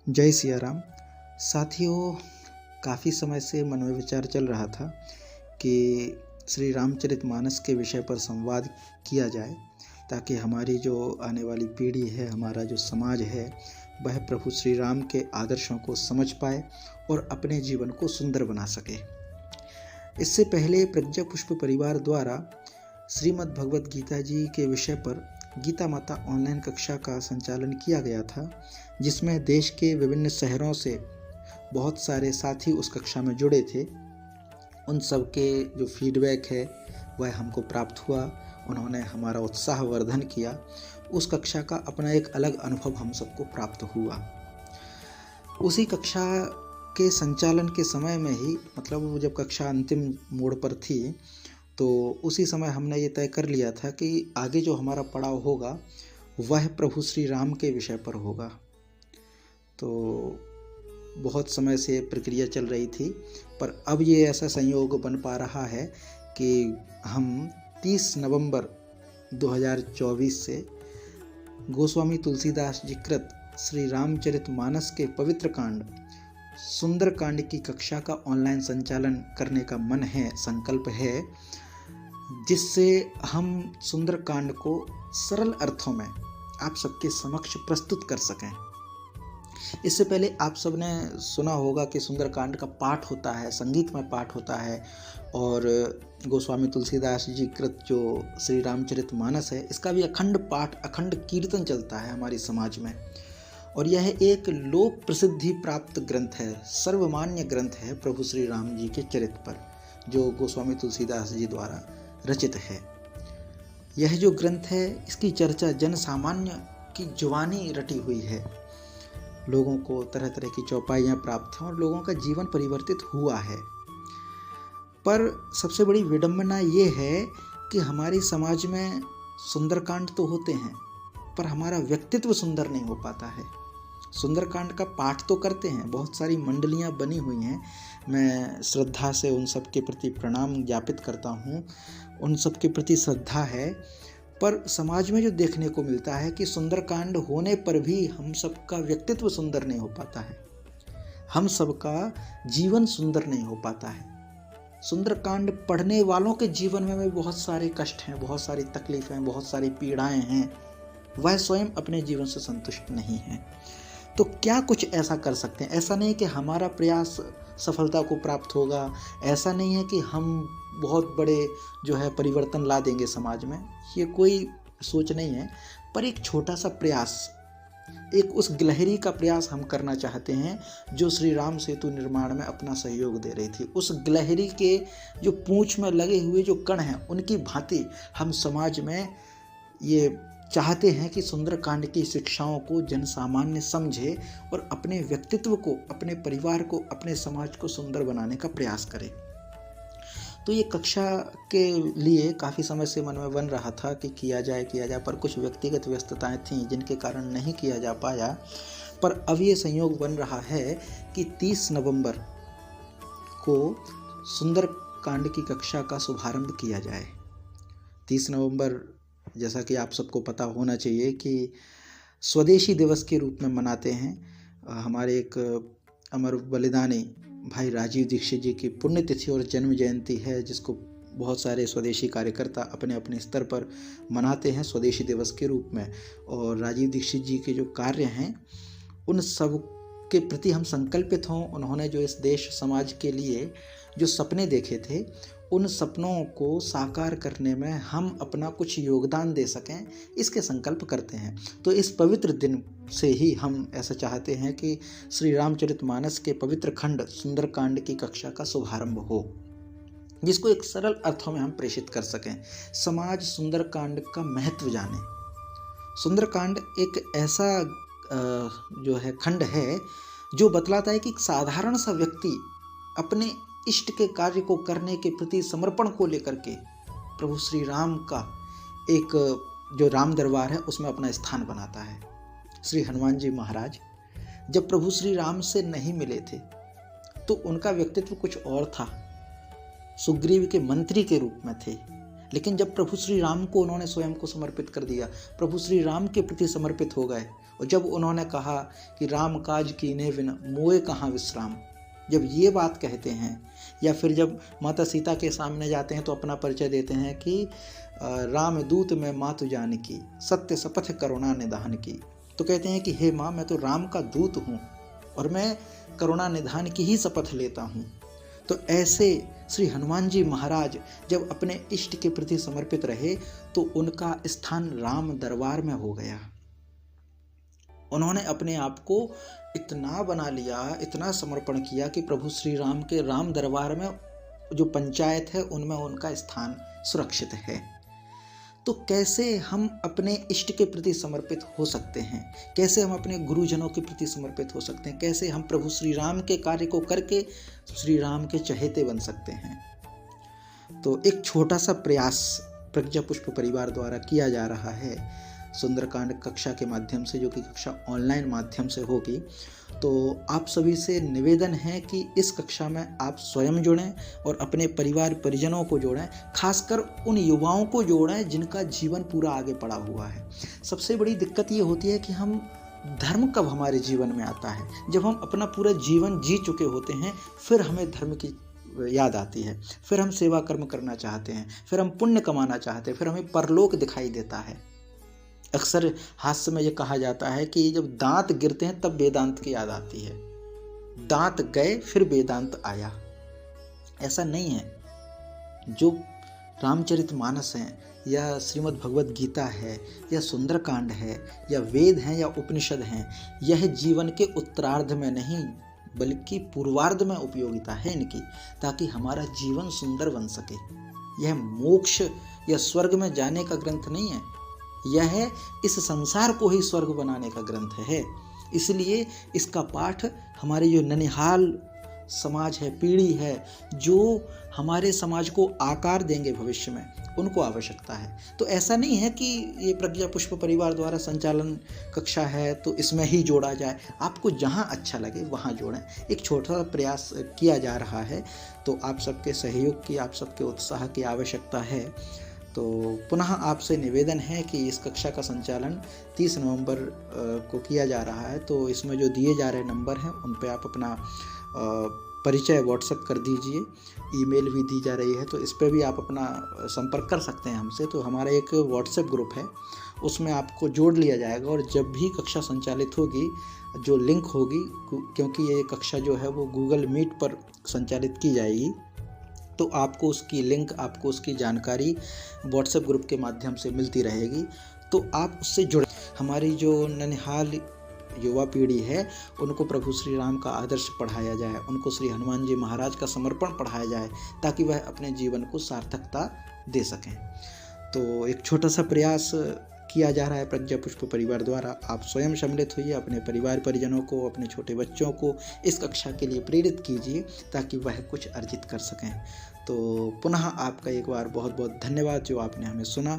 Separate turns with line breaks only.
जय सिया राम। साथियों, काफ़ी समय से मन में विचार चल रहा था कि श्री रामचरितमानस के विषय पर संवाद किया जाए, ताकि हमारी जो आने वाली पीढ़ी है, हमारा जो समाज है, वह प्रभु श्री राम के आदर्शों को समझ पाए और अपने जीवन को सुंदर बना सके। इससे पहले प्रज्ञा पुष्प परिवार द्वारा श्रीमद् भगवद गीता जी के विषय पर गीता माता ऑनलाइन कक्षा का संचालन किया गया था, जिसमें देश के विभिन्न शहरों से बहुत सारे साथी उस कक्षा में जुड़े थे। उन सब के जो फीडबैक है वह हमको प्राप्त हुआ। उन्होंने हमारा उत्साहवर्धन किया। उस कक्षा का अपना एक अलग अनुभव हम सबको प्राप्त हुआ। उसी कक्षा के संचालन के समय में ही, मतलब जब कक्षा अंतिम मोड़ पर थी, तो उसी समय हमने ये तय कर लिया था कि आगे जो हमारा पड़ाव होगा वह प्रभु श्री राम के विषय पर होगा। तो बहुत समय से प्रक्रिया चल रही थी, पर अब ये ऐसा संयोग बन पा रहा है कि हम 30 नवंबर 2024 से गोस्वामी तुलसीदास जी कृत श्री रामचरितमानस के पवित्र कांड सुंदर कांड की कक्षा का ऑनलाइन संचालन करने का मन है, संकल्प है, जिससे हम सुंदर कांड को सरल अर्थों में आप सबके समक्ष प्रस्तुत कर सकें। इससे पहले आप सब ने सुना होगा कि सुंदर कांड का पाठ होता है, संगीतमय पाठ होता है, और गोस्वामी तुलसीदास जी कृत जो श्री रामचरितमानस है, इसका भी अखंड पाठ, अखंड कीर्तन चलता है हमारे समाज में। और यह एक लोक प्रसिद्धि प्राप्त ग्रंथ है, सर्वमान्य ग्रंथ है प्रभु श्री राम जी के चरित्र पर, जो गोस्वामी तुलसीदास जी द्वारा रचित है। यह जो ग्रंथ है, इसकी चर्चा जन सामान्य की जुबानी रटी हुई है। लोगों को तरह तरह की चौपाइयाँ प्राप्त हैं और लोगों का जीवन परिवर्तित हुआ है। पर सबसे बड़ी विडंबना ये है कि हमारे समाज में सुंदरकांड तो होते हैं, पर हमारा व्यक्तित्व सुंदर नहीं हो पाता है। सुंदरकांड का पाठ तो करते हैं, बहुत सारी मंडलियाँ बनी हुई हैं, मैं श्रद्धा से उन सब के प्रति प्रणाम ज्ञापित करता हूँ, उन सब के प्रति श्रद्धा है। पर समाज में जो देखने को मिलता है कि सुंदरकांड होने पर भी हम सबका व्यक्तित्व सुंदर नहीं हो पाता है, हम सबका जीवन सुंदर नहीं हो पाता है। सुंदरकांड पढ़ने वालों के जीवन में भी बहुत सारे कष्ट हैं, बहुत सारी तकलीफ़ें, बहुत सारी पीड़ाएं हैं, वह स्वयं अपने जीवन से संतुष्ट नहीं हैं। तो क्या कुछ ऐसा कर सकते हैं? ऐसा नहीं कि हमारा प्रयास सफलता को प्राप्त होगा, ऐसा नहीं है कि हम बहुत बड़े जो है परिवर्तन ला देंगे समाज में, ये कोई सोच नहीं है। पर एक छोटा सा प्रयास, एक उस गिलहरी का प्रयास हम करना चाहते हैं जो श्री राम सेतु निर्माण में अपना सहयोग दे रही थी। उस गिलहरी के जो पूंछ में लगे हुए जो कण हैं, उनकी भांति हम समाज में ये चाहते हैं कि सुंदरकांड की शिक्षाओं को जन सामान्य समझे और अपने व्यक्तित्व को, अपने परिवार को, अपने समाज को सुंदर बनाने का प्रयास करें। तो ये कक्षा के लिए काफ़ी समय से मन में बन रहा था कि किया जाए, पर कुछ व्यक्तिगत व्यस्तताएं थीं जिनके कारण नहीं किया जा पाया। पर अब ये संयोग बन रहा है कि 30 नवंबर को सुंदर कांड की कक्षा का शुभारंभ किया जाए। 30 नवंबर, जैसा कि आप सबको पता होना चाहिए कि स्वदेशी दिवस के रूप में मनाते हैं। हमारे एक अमर बलिदानी भाई राजीव दीक्षित जी की पुण्यतिथि और जन्म जयंती है, जिसको बहुत सारे स्वदेशी कार्यकर्ता अपने अपने स्तर पर मनाते हैं स्वदेशी दिवस के रूप में। और राजीव दीक्षित जी के जो कार्य हैं, उन सब के प्रति हम संकल्पित हों। उन्होंने जो इस देश समाज के लिए जो सपने देखे थे, उन सपनों को साकार करने में हम अपना कुछ योगदान दे सकें, इसके संकल्प करते हैं। तो इस पवित्र दिन से ही हम ऐसा चाहते हैं कि श्री रामचरितमानस के पवित्र खंड सुंदरकांड की कक्षा का शुभारंभ हो, जिसको एक सरल अर्थों में हम प्रेषित कर सकें। समाज सुंदरकांड का महत्व जाने। सुंदरकांड एक ऐसा जो है खंड है जो बतलाता है कि एक साधारण सा व्यक्ति अपने इष्ट के कार्य को करने के प्रति समर्पण को लेकर के प्रभु श्री राम का एक जो राम दरबार है उसमें अपना स्थान बनाता है। श्री हनुमान जी महाराज जब प्रभु श्री राम से नहीं मिले थे तो उनका व्यक्तित्व कुछ और था, सुग्रीव के मंत्री के रूप में थे। लेकिन जब प्रभु श्री राम को उन्होंने स्वयं को समर्पित कर दिया, प्रभु श्री राम के प्रति समर्पित हो गए और जब उन्होंने कहा कि राम काज कीन्हे बिन मोए कहाँ विश्राम, जब ये बात कहते हैं, या फिर जब माता सीता के सामने जाते हैं तो अपना परिचय देते हैं कि राम दूत में मातु जानकी, सत्य शपथ करुणा निधान की, तो कहते हैं कि हे माँ, मैं तो राम का दूत हूँ और मैं करुणा निधान की ही शपथ लेता हूँ। तो ऐसे श्री हनुमान जी महाराज जब अपने इष्ट के प्रति समर्पित रहे तो उनका स्थान राम दरबार में हो गया। उन्होंने अपने आप को इतना बना लिया, इतना समर्पण किया कि प्रभु श्री राम के राम दरबार में जो पंचायत है उनमें उनका स्थान सुरक्षित है। तो कैसे हम अपने इष्ट के प्रति समर्पित हो सकते हैं, कैसे हम अपने गुरुजनों के प्रति समर्पित हो सकते हैं, कैसे हम प्रभु श्री राम के कार्य को करके श्री राम के चहेते बन सकते हैं। तो एक छोटा सा प्रयास प्रज्ञा पुष्प परिवार द्वारा किया जा रहा है सुंदरकांड कक्षा के माध्यम से, जो कि कक्षा ऑनलाइन माध्यम से होगी। तो आप सभी से निवेदन है कि इस कक्षा में आप स्वयं जुड़ें और अपने परिवार परिजनों को जोड़ें, खासकर उन युवाओं को जोड़ें जिनका जीवन पूरा आगे पड़ा हुआ है। सबसे बड़ी दिक्कत ये होती है कि हम धर्म कब हमारे जीवन में आता है, जब हम अपना पूरा जीवन जी चुके होते हैं, फिर हमें धर्म की याद आती है, फिर हम सेवा कर्म करना चाहते हैं, फिर हम पुण्य कमाना चाहते हैं, फिर हमें परलोक दिखाई देता है। अक्सर हास्य में ये कहा जाता है कि जब दांत गिरते हैं तब वेदांत की याद आती है, दांत गए फिर वेदांत आया। ऐसा नहीं है। जो रामचरितमानस है या श्रीमद् भगवद गीता है या सुंदरकांड है या वेद हैं या उपनिषद हैं, यह जीवन के उत्तरार्ध में नहीं बल्कि पूर्वार्ध में उपयोगिता है इनकी, ताकि हमारा जीवन सुंदर बन सके। यह मोक्ष या स्वर्ग में जाने का ग्रंथ नहीं है, यह इस संसार को ही स्वर्ग बनाने का ग्रंथ है। इसलिए इसका पाठ हमारे जो ननिहाल समाज है, पीढ़ी है, जो हमारे समाज को आकार देंगे भविष्य में, उनको आवश्यकता है। तो ऐसा नहीं है कि ये प्रज्ञा पुष्प परिवार द्वारा संचालन कक्षा है तो इसमें ही जोड़ा जाए। आपको जहाँ अच्छा लगे वहाँ जोड़ें। एक छोटा प्रयास किया जा रहा है, तो आप सबके सहयोग की, आप सबके उत्साह की आवश्यकता है। तो पुनः आपसे निवेदन है कि इस कक्षा का संचालन 30 नवंबर को किया जा रहा है। तो इसमें जो दिए जा रहे नंबर हैं उन पे आप अपना परिचय व्हाट्सएप कर दीजिए, ईमेल भी दी जा रही है, तो इस पे भी आप अपना संपर्क कर सकते हैं हमसे। तो हमारा एक व्हाट्सएप ग्रुप है, उसमें आपको जोड़ लिया जाएगा और जब भी कक्षा संचालित होगी, जो लिंक होगी, क्योंकि ये कक्षा जो है वो गूगल मीट पर संचालित की जाएगी, तो आपको उसकी लिंक, आपको उसकी जानकारी व्हाट्सएप ग्रुप के माध्यम से मिलती रहेगी। तो आप उससे जुड़े। हमारी जो ननिहाल युवा पीढ़ी है उनको प्रभु श्री राम का आदर्श पढ़ाया जाए, उनको श्री हनुमान जी महाराज का समर्पण पढ़ाया जाए, ताकि वह अपने जीवन को सार्थकता दे सकें। तो एक छोटा सा प्रयास किया जा रहा है प्रज्ञा पुष्प परिवार द्वारा। आप स्वयं सम्मिलित होइए, अपने परिवार परिजनों को, अपने छोटे बच्चों को इस कक्षा के लिए प्रेरित कीजिए, ताकि वह कुछ अर्जित कर सकें। तो पुनः आपका एक बार बहुत बहुत धन्यवाद जो आपने हमें सुना।